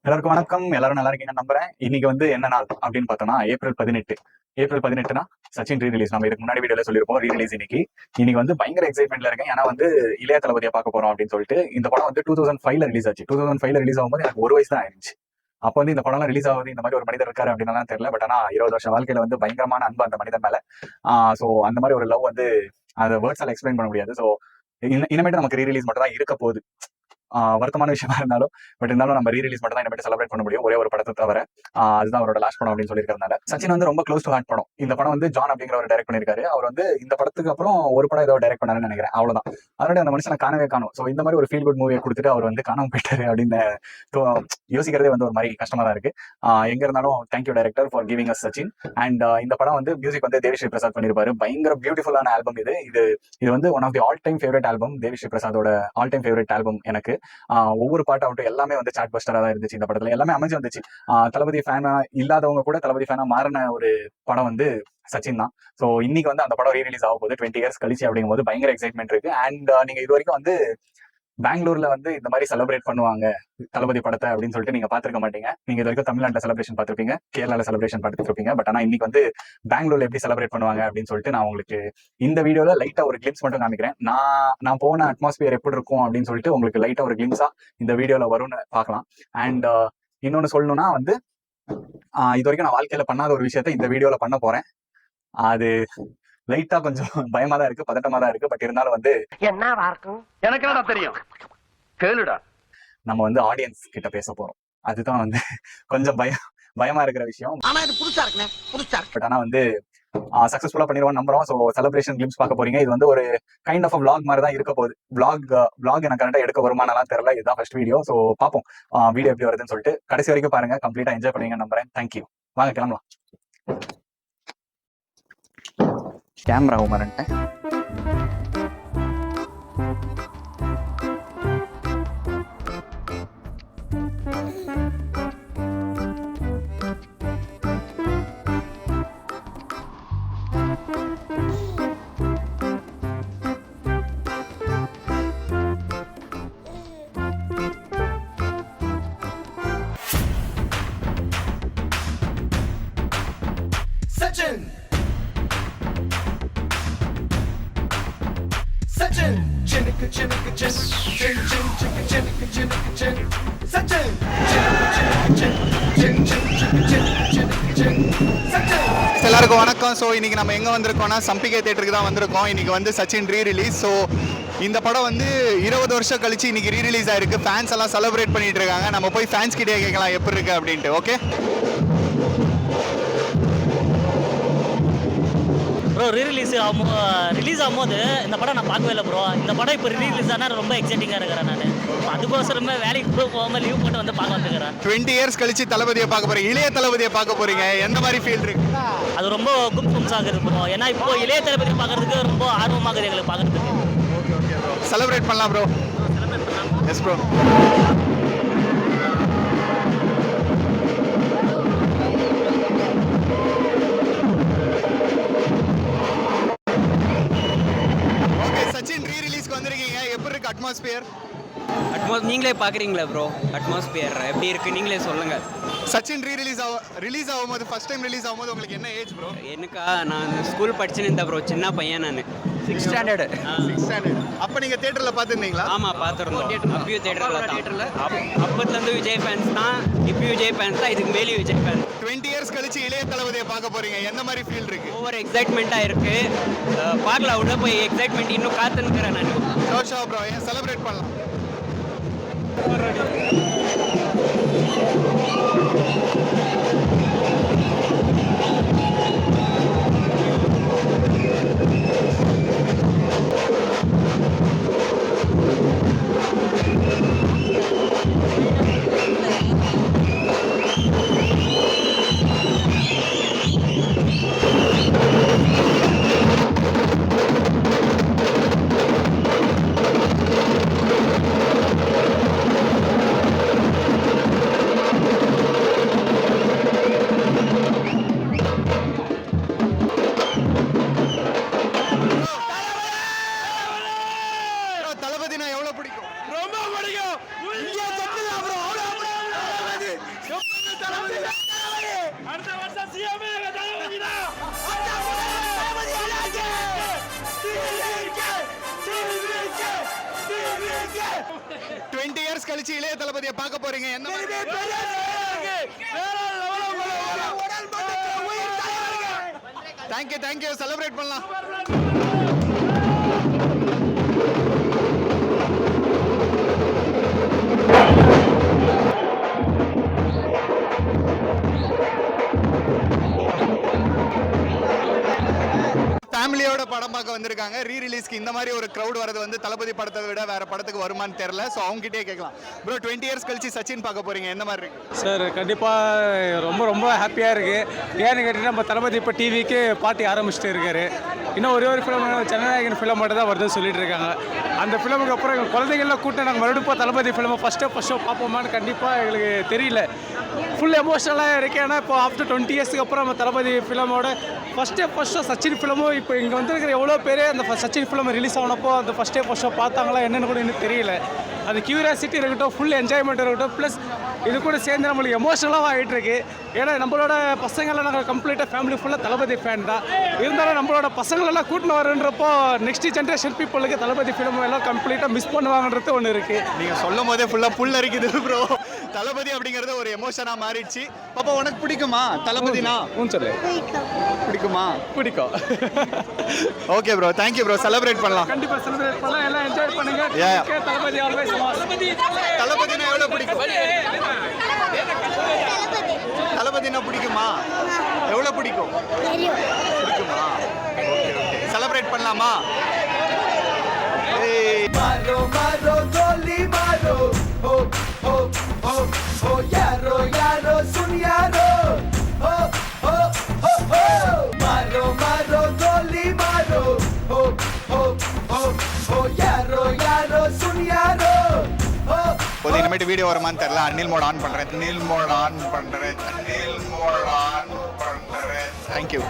எல்லாருக்கும் வணக்கம். எல்லாரும் நல்லா இருக்கீங்கன்னு நம்புறேன். இன்னைக்கு வந்து என்ன நாள் அப்படின்னு பார்த்தோம்னா ஏப்ரல் 18 சச்சின் ரீ ரிலீஸ். நம்ம இதுக்கு முன்னாடி வீடியோல சொல்லியிருப்போம். ரீ ரிலீஸ் இன்னைக்கு வந்து பயங்கர எக்ஸைட்மெண்ட்ல இருக்கேன். ஏன்னா வந்து இளைய தளபதியை பார்க்க போறோம் அப்படின்னு சொல்லிட்டு. இந்த படம் வந்து 2005ல ரிலீஸ் ஆச்சு. 2005ல ரிலீஸ் ஆகும்போது எனக்கு ஒரு வயசு தான் ஆயிருச்சு. அப்போ வந்து இந்த படம்லாம் ரிலீஸ் ஆகுது, இந்த மாதிரி ஒரு மனிதர் இருக்காரு அப்படின்னு தெரியல. பட் ஆனா 20 வருஷம் வாழ்க்கையில வந்து பயங்கரமான அன்பு அந்த மனிதன் மேல. சோ அந்த மாதிரி ஒரு லவ் வந்து அதை வேர்ட்ஸால எக்ஸ்பிளைன் பண்ண முடியாது. ஸோ இனிமேட்டு நமக்கு ரீ ரிலீஸ் மட்டும் தான் இருக்க போகுது. வருத்தமான விஷயமா இருந்தாலும், பட் இருந்தாலும் நம்ம ரீ ரிலீஸ் மட்டும் தான் இனிமேட்டு செலிப்ரேட் பண்ண முடியும், ஒரே ஒரு படத்தை தவிர. அதுதான் அவரோட லாஸ்ட் படம் அப்படின்னு சொல்லியிருக்கிறதுனால. சச்சின் வந்து ரொம்ப க்ளோஸ் டு ஹார்ட் படம். இந்த படம் வந்து ஜான் அப்படிங்கிறவர் டைரக்ட் பண்ணியிருக்காரு. அவர் வந்து இந்த படத்துக்கு அப்புறம் ஒரு படம் ஏதோ டைரக்ட் பண்ணாருன்னு நினைக்கிறேன், அவ்வளவுதான். அதனால அந்த மனுஷனை காணவே காணும். ஸோ இந்த மாதிரி ஒரு ஃபீல் குட் மூவியை கொடுத்துட்டு அவர் வந்து காணாம போயிட்டாரு அப்படின்னு யோசிக்கிறதே வந்து ஒரு மாதிரி கஷ்டமா தான் இருக்கு. எங்க இருந்தாலும் thank you director for giving us Sachin. And இந்த படம் வந்து மியூசிக் வந்து தேவிஸ்ரீ பிரசாத் பண்ணியிருப்பாரு. பயங்கர பியூட்டிஃபுல்லான ஆல்பம் இது இது இது வந்து one of the all time favourite album. Devisri பிரசாதோட ஆல் டைம் ஃபேவரட் ஆல்பம் எனக்கு. ஒவ்வொரு பாட்டு ஆகட்டும் எல்லாமே வந்து சாட் பஸ்டரா தான் இருந்துச்சு. இந்த படத்துல எல்லாமே அமைஞ்சு வந்துச்சு. தளபதி ஃபேனா இல்லாதவங்க கூட தளபதி ஃபேனா மாறின ஒரு படம் வந்து சச்சின் தான். ஸோ இன்னைக்கு வந்து அந்த படம் ரீ ரிலீஸ் ஆக போகுது 20 இயர்ஸ் கழிச்சு அப்படிங்கும் போது பயங்கர எக்ஸைட்மெண்ட் இருக்கு. அண்ட் நீங்க இது வரைக்கும் வந்து பெங்களூர்ல வந்து இந்த மாதிரி செலிப்ரேட் பண்ணுவாங்க தளபதி படத்தை அப்படின்னு சொல்லிட்டு நீங்க பாத்துருக்க மாட்டீங்க. நீங்க இது வரைக்கும் தமிழ்நாட்டில் செலிப்ரேஷன் பார்த்திருப்பீங்க, கேரளால செலிப்ரேஷன் பார்த்துருப்பீங்க. பட் ஆனா இன்னைக்கு வந்து பெங்களூர்ல எப்படி செலிப்ரேட் பண்ணுவாங்க அப்படின்னு சொல்லிட்டு நான் உங்களுக்கு இந்த வீடியோல லைட்டா ஒரு கிளிம்ஸ் மட்டும் காமிக்கிறேன். நான் போன அட்மாஸ்பியர் எப்படி இருக்கும் அப்படின்னு சொல்லிட்டு உங்களுக்கு லைட்டா ஒரு கிளிம்ஸா இந்த வீடியோல வரும்னு பார்க்கலாம். அண்ட் இன்னொன்னு சொல்லணும்னா வந்து இது வரைக்கும் நான் வாழ்க்கையில பண்ணாத ஒரு விஷயத்த இந்த வீடியோல பண்ண போறேன். அது லைட்டா கொஞ்சம் பயமா தான் இருக்கு, பதட்டமா தான் இருக்கு. பட் இருந்தாலும் வந்து என்ன இருக்கும் எனக்கு என்ன தெரியும், கேளுடா. நம்ம வந்து ஆடியன்ஸ் கிட்ட பேச போறோம். அதுதான் வந்து கொஞ்சம் பயமா இருக்கிற விஷயம். ஆனா இது புதுசா இருக்குனே, புதுசா இருக்கு. பட் ஆனா வந்து சக்சஸ்ஃபுல்லா பண்ணிடுவோம் நம்புறோம். ஸோ செலிப்ரேஷன் கிளிம்ஸ் பார்க்க போறீங்க. இது வந்து ஒரு கைண்ட் ஆஃப் vlog மாதிரி தான் இருக்க போகுது. vlog எனக்கு கரெக்டா எடுக்க வருமானலாம் தெரியல. இதுதான் ஃபர்ஸ்ட் வீடியோ. ஸோ பார்ப்போம் வீடியோ எப்படி வருதுன்னு சொல்லிட்டு. கடைசி வரைக்கும் பாருங்க, கம்ப்ளீட்டா என்ஜாய் பண்ணுவீங்க நம்புறேன். தேங்க்யூ. வாங்க கிளம்பலாம். Camera உமரன்ட்டேன். Sachin! Sachin! Chinnika chinnika chin, chin chin chicka chinnika chinnika chin. Sachin! Chinnika chinnika chin, chin chin chicka chinnika chin. Sachin! எல்லாருக்கும் வணக்கம். ஸோ இன்னைக்கு நம்ம எங்கே வந்திருக்கோம்னா சம்பிகை தேட்டருக்கு தான் வந்திருக்கோம். இன்னைக்கு வந்து சச்சின் ரீ ரிலீஸ். ஸோ இந்த படம் வந்து 20 வருஷம் கழிச்சு இன்னைக்கு ரீ ரிலீஸ் ஆயிருக்கு. ஃபேன்ஸ் எல்லாம் செலிப்ரேட் பண்ணிட்டு இருக்காங்க. நம்ம போய் ஃபேன்ஸ் கிட்டே கேட்கலாம் எப்படி இருக்கு அப்படின்ட்டு. ஓகே ப்ரோ, ரிலீஸ் ஆகும்போது இந்த படம் நான் பார்க்கவே இல்லை ப்ரோ. இந்த படம் இப்போ ரிலீஸ் ஆனால் ரொம்ப எக்ஸைட்டிங்காக இருக்கிறேன். நான் அதுக்கோசரமே வேலைக்கு கூட போகாமல் லீவ் போட்டு வந்து பார்க்க வந்துக்கிறேன். 20 இயர்ஸ் கழிச்சு தளபதியை பார்க்க போறீங்க, இளைய தளபதியை பார்க்க போறீங்க. எந்த மாதிரி ஃபீல் இருக்கு? அது ரொம்ப கும்ஸ் ஆகுது ப்ரோ. ஏன்னா இப்போ இளைய தளபதி பார்க்கறதுக்கு ரொம்ப ஆர்வமாகுது எங்களுக்கு பார்க்கறதுக்கு. செலிப்ரேட் பண்ணலாம் bro. Yes bro. Sachin re ரிலீஸ்க்கு வந்திருக்கீங்க, எப்படி இருக்கு அட்மாஸ்பியர்? நீங்களே பார்க்குறீங்களா ப்ரோ? அட்மாஸ்பியர் எப்படி இருக்கு நீங்களே சொல்லுங்க. சச்சின் ரிலீஸ் ஆகும்போது ஃபர்ஸ்ட் டைம் ரிலீஸ் ஆகும்போது உங்களுக்கு என்ன ஏஜ் ப்ரோ? எனக்கா, நான் ஸ்கூல் படிச்சுன்னு இருந்தேன் ப்ரோ. சின்ன பையன் நான், 6th ஸ்டாண்டர்டு. அப்போ நீங்கள் தேட்டரில் பார்த்துருந்தீங்களா? ஆமாம் பார்த்துருந்தோம். அப்பயும் தேட்டரில் அப்பத்துலேருந்து விஜய் ஃபேன்ஸ் தான். இப்பயும் விஜய் ஃபேன்ஸ் தான், இதுக்கு மேலேயும் விஜய் ஃபேன்ஸ். 20 இயர்ஸ் கழிச்சு இளைய தளபதியை பார்க்க போறீங்க, எந்த மாதிரி ஃபீல் இருக்கு? ஓவர் எக்ஸைட்மெண்ட்டாக இருக்கு. பார்க்கலாம், உள்ள போய் எக்ஸைட்மெண்ட் இன்னும் காத்துன்னுக்கிறேன் நான். ஷோ ப்ரோ, ஏன் செலிப்ரேட் பண்ணலாம். இயர்ஸ் கழிச்சு இளைய தளபதியை பார்க்க போறீங்க. என்ன தேங்க்யூ செலிப்ரேட் பண்ணலாம். ஃபேமிலியோட படம் பார்க்க வந்திருக்காங்க. ரீ ரிலீஸ்க்கு இந்த மாதிரி ஒரு க்ரௌட் வரது வந்து தளபதி படத்தை விட வேற படத்துக்கு வருமானு தெரியல. ஸோ அவங்ககிட்டே கேட்கலாம். ப்ரோ 20 இயர்ஸ் கழிச்சு சச்சின் பார்க்க போறீங்க, எந்த மாதிரி இருக்கு சார்? கண்டிப்பாக ரொம்ப ஹாப்பியாக இருக்குது. ஏன்னு கேட்டிங்கன்னா நம்ம தளபதி இப்போ டிவிக்கு பார்ட்டி ஆரம்பிச்சுட்டு இருக்காரு. இன்னும் ஒரே ஒரு ஃபிலிம் ஜனநாயகன் ஃபிலிம் மட்டும் தான் வருதுன்னு சொல்லிட்டு இருக்காங்க. அந்த ஃபிலிமுக்கு அப்புறம் எங்கள் குழந்தைகள்லாம் கூட்டம் நாங்கள் மறுபடியும் தளபதி ஃபிலிமை ஃபஸ்ட் ஷோ பார்ப்போமான்னு கண்டிப்பாக எங்களுக்கு தெரியல. ஃபுல் எமோஷனலாக இருக்கு. ஏன்னா இப்போ ஆஃப்டர் 20 இயர்ஸ்க்கு அப்புறம் நம்ம தளபதி ஃபிலிமோட ஃபஸ்ட் ஷோ சச்சின் ஃபிலிமும் இப்போ இங்கே வந்துருக்கிற எவ்வளோ பேர் அந்த சச்சின் ஃபிலிம் ரிலீஸ் ஆனப்போ அந்த ஃபஸ்ட் ஷோ பார்த்தாங்களா என்னென்னு கூட இன்னும் தெரியல. அது கியூரியாசிட்டி இருக்கட்டும், ஃபுல் என்ஜாய்மெண்ட் இருக்கட்டும், ப்ளஸ் இது கூட சேர்ந்து நம்மளுக்கு எமோஷனலாக ஆகிட்டு இருக்கு. ஏன்னா நம்மளோட பசங்கள்லாம் நாங்கள் கம்ப்ளீட்டாக ஃபேமிலி ஃபுல்லாக தளபதி ஃபேன் தான். இருந்தாலும் நம்மளோட பசங்களெல்லாம் கூட்டின்னு வரன்றப்போ நெக்ஸ்ட் ஜென்ரேஷன் பீப்புளுக்கு தளபதி ஃபிலிம் எல்லாம் கம்ப்ளீட்டாக மிஸ் பண்ணுவாங்கன்றது ஒன்று இருக்குது. நீங்கள் சொல்லும் போதே ஃபுல்லாக புல் அரிக்குது ப்ரோ. தளபதி அப்படிங்கிறது ஒரு எமோஷனாக மாறிடுச்சு. பாப்பா உனக்கு பிடிக்குமா தளபதினா? சொல்லு பிடிக்குமா? பிடிக்கும். Okay bro, thank you bro. Celebrate பண்ணலாம். கண்டிப்பாக செலிப்ரேட் பண்ணலாம். எல்லாம் என்ஜாய் பண்ணுங்க. தளபதி ஆல்வேஸ். தளபதினா எவ்வளோ பிடிக்கும்? தளபதினா பிடிக்குமா? எவ்வளோ பிடிக்கும்? பிடிக்குமா? ஓகே செலிப்ரேட் பண்ணலாமா? मारो मारो गोली मारो हो हो हो हो यारो यारो सुन यारो हो हो हो हो मारो मारो गोली मारो हो हो हो हो यारो यारो सुन यारो हो போது இனிமேட்டு வீடியோ வருமான்னு தெரியல. அனில் மோட் ஆன் பண்ணுறேன். Thank you.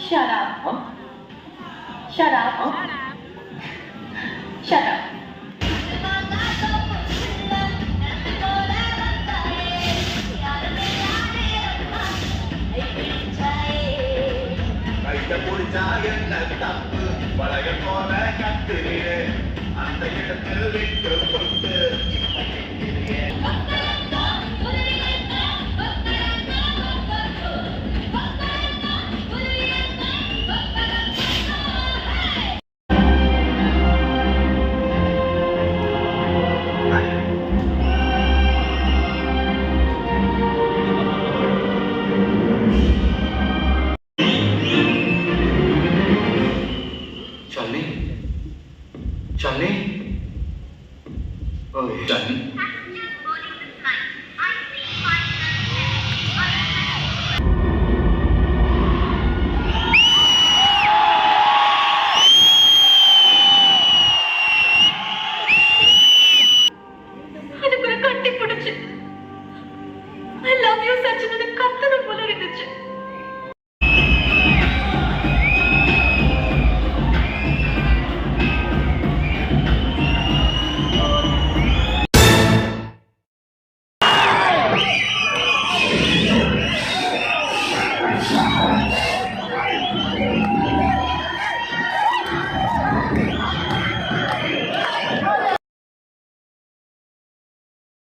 Shut up. Shut up. Shut up. Charlie? Charlie? Oh, Charlie?